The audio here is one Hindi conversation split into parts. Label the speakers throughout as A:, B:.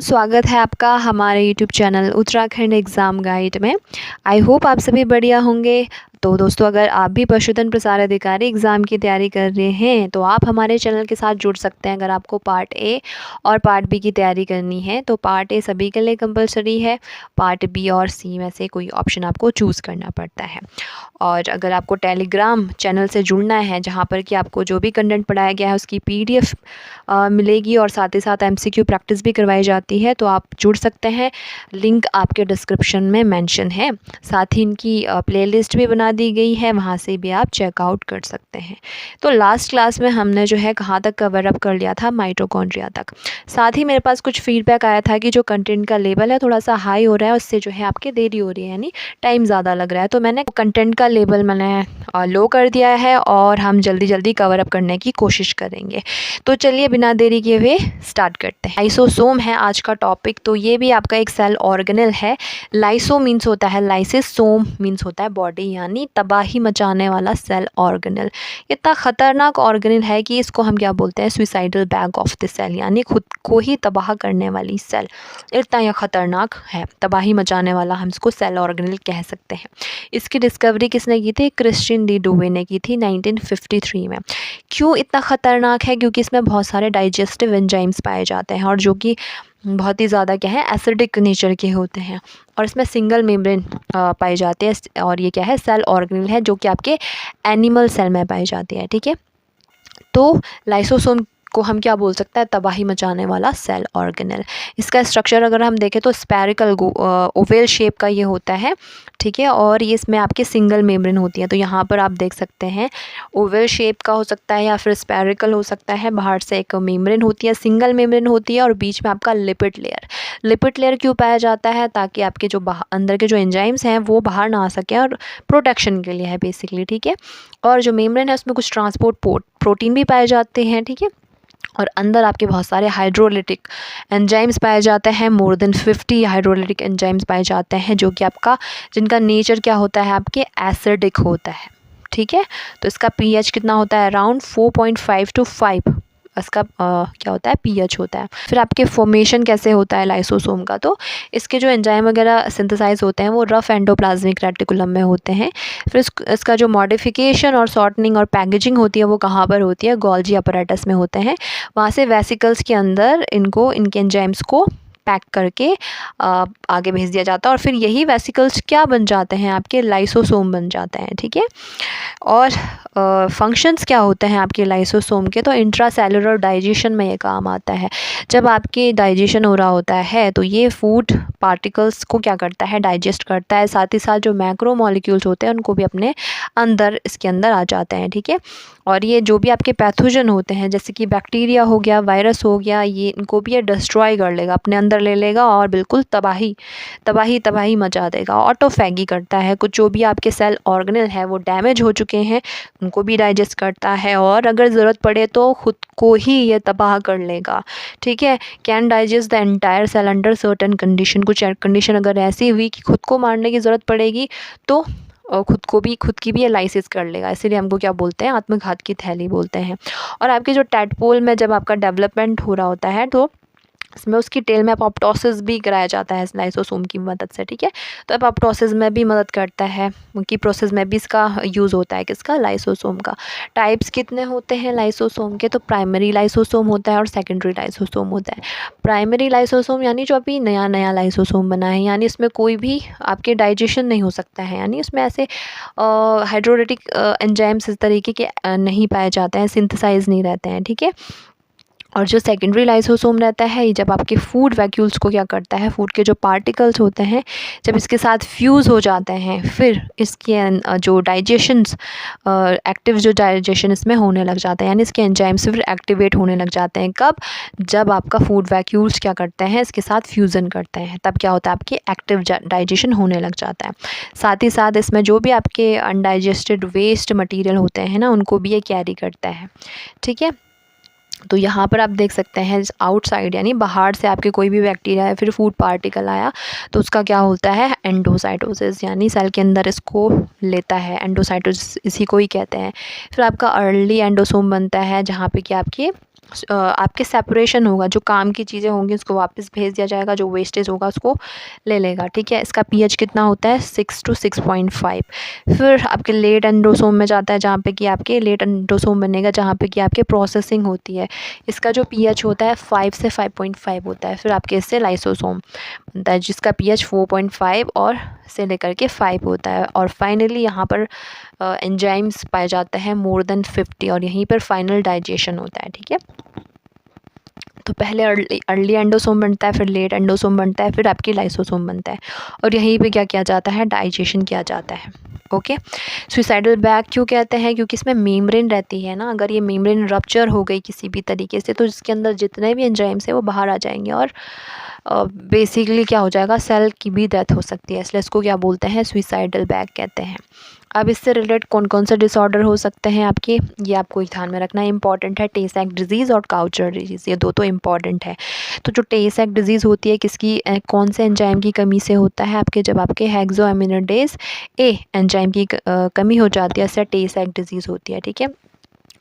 A: स्वागत है आपका हमारे YouTube channel Uttarakhand exam guide में। आई होप आप सभी बढ़िया होंगे। तो दोस्तों, अगर आप भी पशुधन प्रसार अधिकारी एग्ज़ाम की तैयारी कर रहे हैं तो आप हमारे चैनल के साथ जुड़ सकते हैं। अगर आपको पार्ट ए और पार्ट बी की तैयारी करनी है तो पार्ट ए सभी के लिए कंपलसरी है, पार्ट बी और सी में से कोई ऑप्शन आपको चूज़ करना पड़ता है। और अगर आपको टेलीग्राम चैनल से जुड़ना है जहाँ पर कि आपको जो भी कंटेंट पढ़ाया गया है उसकी PDF मिलेगी और साथ ही साथ MCQ प्रैक्टिस भी करवाई जाती है, तो आप जुड़ सकते हैं। लिंक आपके डिस्क्रिप्शन में मेंशन है। साथ ही इनकी प्लेलिस्ट भी बना दी गई है, वहाँ से भी आप चेकआउट कर सकते हैं। तो लास्ट क्लास में हमने जो है कहाँ तक कवर अप कर लिया था, माइटोकॉन्ड्रिया तक। साथ ही मेरे पास कुछ फीडबैक आया था कि जो कंटेंट का लेवल है थोड़ा सा हाई हो रहा है, उससे जो है आपके देरी हो रही है, यानी टाइम ज़्यादा लग रहा है। तो मैंने कंटेंट का लेवल लो कर दिया है और हम जल्दी जल्दी कवर अप करने की कोशिश करेंगे। तो चलिए बिना देरी किए हुए स्टार्ट करते हैं। लाइसोसोम है आज का टॉपिक। तो ये भी आपका एक सेल ऑर्गेनेल है। लाइसो मीन्स होता है लाइसिस, सोम मीन्स होता है बॉडी, यानी तबाही मचाने वाला सेल ऑर्गेनेल। इतना ख़तरनाक ऑर्गेनेल है कि इसको हम क्या बोलते हैं, suicidal bag of the cell, यानी खुद को ही तबाह करने वाली सेल। इतना यह ख़तरनाक है, तबाही मचाने वाला हम इसको सेल ऑर्गेनेल कह सकते हैं। इसकी डिस्कवरी किसने की थी? क्रिस्टिन डी डुवे ने की थी 1953 में। क्यों इतना ख़तरनाक है? क्योंकि इसमें बहुत सारे डाइजेस्टिव एंजाइम्स पाए जाते हैं और जो कि बहुत ही ज़्यादा क्या है, एसिडिक नेचर के होते हैं। और इसमें सिंगल मेम्ब्रेन पाई जाती है और ये क्या है, सेल ऑर्गेनेल है जो कि आपके एनिमल सेल में पाई जाती है। ठीक है, तो लाइसोसोम को हम क्या बोल सकते हैं, तबाही मचाने वाला सेल ऑर्गेनेल। इसका स्ट्रक्चर अगर हम देखें तो स्पेरिकल ओवेल शेप का ये होता है। ठीक है, और ये इसमें आपके सिंगल मेम्ब्रेन होती है। तो यहाँ पर आप देख सकते हैं ओवेल शेप का हो सकता है या फिर स्पेरिकल हो सकता है। बाहर से एक मेम्ब्रेन होती है, सिंगल मेम्ब्रेन होती है, और बीच में आपका लिपिड लेयर। लिपिड लेयर क्यों पाया जाता है? ताकि आपके जो अंदर के जो एंजाइम्स हैं वो बाहर ना आ सकें, और प्रोटेक्शन के लिए है बेसिकली। ठीक है, और जो मेम्ब्रेन है उसमें कुछ ट्रांसपोर्ट प्रोटीन भी पाए जाते हैं। ठीक है, और अंदर आपके बहुत सारे हाइड्रोलिटिक एंजाइम्स पाए जाते हैं। मोर देन 50 हाइड्रोलिटिक एंजाइम्स पाए जाते हैं जो कि आपका, जिनका नेचर क्या होता है, आपके एसिडिक होता है। ठीक है, तो इसका pH कितना होता है? अराउंड 4.5 to 5 इसका क्या होता है, pH होता है। फिर आपके फॉर्मेशन कैसे होता है लाइसोसोम का? तो इसके जो एंजाइम वगैरह सिंथेसाइज होते हैं वो रफ एंडोप्लाज्मिक रेटिकुलम में होते हैं। फिर इसका जो मॉडिफिकेशन और शॉर्टनिंग और पैकेजिंग होती है वो कहाँ पर होती है? गोल्जी अपैरेटस में होते हैं। वहाँ से वेसिकल्स के अंदर इनके एंजाइम्स को पैक करके आगे भेज दिया जाता है, और फिर यही वेसिकल्स क्या बन जाते हैं, आपके लाइसोसोम बन जाते हैं। ठीक है, और फंक्शंस क्या होते हैं आपके लाइसोसोम के? तो इंट्रासेलुलर डाइजेशन में ये काम आता है। जब आपके डाइजेशन हो रहा होता है तो ये फूड पार्टिकल्स को क्या करता है, डाइजेस्ट करता है। साथ ही साथ जो मैक्रो मॉलिक्यूल्स होते हैं उनको भी अपने अंदर, इसके अंदर आ जाते हैं। ठीक है, और ये जो भी आपके पैथोजन होते हैं जैसे कि बैक्टीरिया हो गया, वायरस हो गया, ये इनको भी ये डिस्ट्रॉय कर लेगा, अपने अंदर ले लेगा और बिल्कुल तबाही तबाही तबाही मचा देगा। ऑटोफैगी करता है। कुछ जो भी आपके सेल ऑर्गेनेल है वो डैमेज हो चुके हैं उनको भी डाइजेस्ट करता है, और अगर ज़रूरत पड़े तो खुद को ही ये तबाह कर लेगा। ठीक है, can digest the entire cell under certain condition. कुछ कंडीशन अगर ऐसी हुई कि खुद को मारने की ज़रूरत पड़ेगी तो खुद की भी एलाइसिस कर लेगा। इसीलिए हमको क्या बोलते हैं, आत्मघात की थैली बोलते हैं। और आपके जो टैडपोल में जब आपका डेवलपमेंट हो रहा होता है तो इसमें उसकी टेल में अपोप्टोसिस भी कराया जाता है लाइसोसोम की मदद से। ठीक है, तो अपोप्टोसिस में भी मदद करता है, उनकी प्रोसेस में भी इसका यूज़ होता है। किसका? लाइसोसोम का। टाइप्स कितने होते हैं लाइसोसोम के? तो प्राइमरी लाइसोसोम होता है और सेकेंडरी लाइसोसोम होता है। प्राइमरी लाइसोसोम यानी जो अभी नया नया लाइसोसोम बना है, यानी इसमें कोई भी आपके डाइजेशन नहीं हो सकता है, यानी इसमें ऐसे हाइड्रोलिटिक एंजाइम्स इस तरीके के नहीं पाए जाते हैं, सिंथेसाइज नहीं रहते हैं। ठीक है, और जो सेकेंडरी लाइसोसोम रहता है ये जब आपके फूड वैक्यूल्स को क्या करता है, फूड के जो पार्टिकल्स होते हैं जब इसके साथ फ्यूज़ हो जाते हैं, फिर इसके जो डाइजेशंस एक्टिव जो डाइजेशन इसमें होने लग जाता है, यानी इसके एंजाइम्स फिर एक्टिवेट होने लग जाते हैं। कब? जब आपका फूड वैक्यूल्स क्या करते हैं, इसके साथ फ्यूज़न करते हैं, तब क्या होता है, आपके एक्टिव डाइजेशन होने लग जाता है। साथ ही साथ इसमें जो भी आपके अनडाइजेस्टेड वेस्ट मटीरियल होते हैं ना, उनको भी ये कैरी करता है। ठीक है, तो यहाँ पर आप देख सकते हैं आउटसाइड, यानी बाहर से आपके कोई भी बैक्टीरिया या फिर फूड पार्टिकल आया तो उसका क्या होता है, एंडोसाइटोसिस, यानी सेल के अंदर इसको लेता है। एंडोसाइटोसिस इसी को ही कहते हैं। फिर आपका अर्ली एंडोसोम बनता है जहाँ पे कि आपके आपके सेपरेशन होगा, जो काम की चीज़ें होंगी उसको वापस भेज दिया जाएगा, जो वेस्टेज होगा उसको ले लेगा, ठीक है। इसका पीएच कितना होता है 6 to 6.5। फिर आपके लेट एंडोसोम में जाता है, जहाँ पे कि आपके लेट एंडोसोम बनेगा, जहाँ पे कि आपके प्रोसेसिंग होती है। इसका जो पीएच होता है 5 से 5.5 होता है। फिर आपके इससे लाइसोसोम बनता है, जिसका पीएच 4.5 और से लेकर के 5 होता है। और फाइनली यहाँ पर एंजाइम्स पाए जाते हैं मोर देन 50, और यहीं पर फाइनल डाइजेशन होता है, ठीक है। तो पहले अर्ली एंडोसोम बनता है, फिर लेट एंडोसोम बनता है, फिर आपकी लाइसोसोम बनता है, और यहीं पे क्या किया जाता है, डाइजेशन किया जाता है। ओके, सुइसाइडल बैग क्यों कहते हैं, क्योंकि इसमें मेम्ब्रेन रहती है ना। अगर ये मेम्ब्रेन रप्चर हो गई किसी भी तरीके से, तो इसके अंदर जितने भी एंजाइम्स हैं वो बाहर आ जाएंगे, और बेसिकली क्या हो जाएगा, सेल की भी डेथ हो सकती है। इसलिए इसको क्या बोलते हैं, सुइसाइडल बैग कहते हैं। अब इससे रिलेटेड कौन कौन से डिसऑर्डर हो सकते हैं आपके, ये आपको ध्यान में रखना इंपॉर्टेंट है। टे सैक डिजीज़ और काउचर डिजीज़, ये दो तो इम्पॉर्टेंट है। तो जो टे सैक डिजीज़ होती है किसकी, कौन से एंजाइम की कमी से होता है आपके, जब आपके हेक्सोएमिनेडेज ए एंजाइम की कमी हो जाती है, इससे टे सैक डिजीज़ होती है, ठीक है।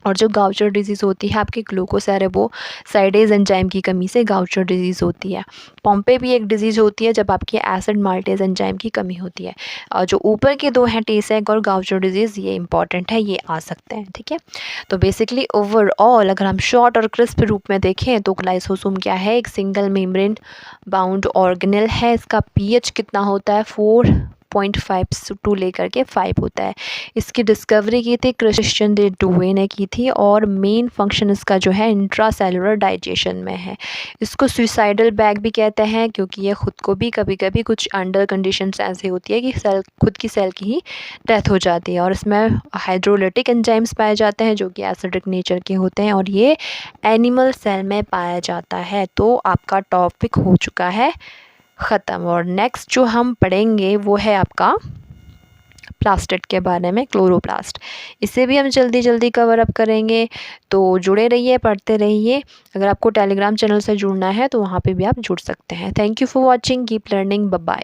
A: और जो गाउचर डिजीज़ होती है आपकी ग्लूकोसेरेबोसाइडेज एंजाइम की कमी से गाउचर डिजीज़ होती है। पोम्पे भी एक डिजीज़ होती है जब आपकी एसिड माल्टेज एंजाइम की कमी होती है। और जो ऊपर के दो हैं, टे सैक और गाउचर डिजीज़, ये इंपॉर्टेंट है, ये आ सकते हैं, ठीक है। तो बेसिकली ओवरऑल अगर हम शॉर्ट और क्रिस्प रूप में देखें तो लाइसोसोम क्या है, एक सिंगल मेम्ब्रेन बाउंड ऑर्गेनेल है। इसका पीएच कितना होता है, 4.5 टू लेकर के 5 होता है। इसकी डिस्कवरी की थी क्रिश्चियन दे डुवे ने की थी, और मेन फंक्शन इसका जो है इंट्रासेलुलर डाइजेशन में है। इसको सुइसाइडल बैग भी कहते हैं, क्योंकि ये खुद को भी कभी कभी कुछ अंडर कंडीशंस ऐसे होती है कि सेल खुद की सेल की ही डेथ हो जाती है। और इसमें हाइड्रोलिटिक एंजाइम्स पाए जाते हैं जो कि एसिडिक नेचर के होते हैं, और ये एनिमल सेल में पाया जाता है। तो आपका टॉपिक हो चुका है ख़त्म। और नेक्स्ट जो हम पढ़ेंगे वो है आपका प्लास्टिड के बारे में, क्लोरोप्लास्ट। इसे भी हम जल्दी जल्दी कवर अप करेंगे, तो जुड़े रहिए, पढ़ते रहिए। अगर आपको टेलीग्राम चैनल से जुड़ना है तो वहाँ पे भी आप जुड़ सकते हैं। Thank you for watching, keep learning, bye bye.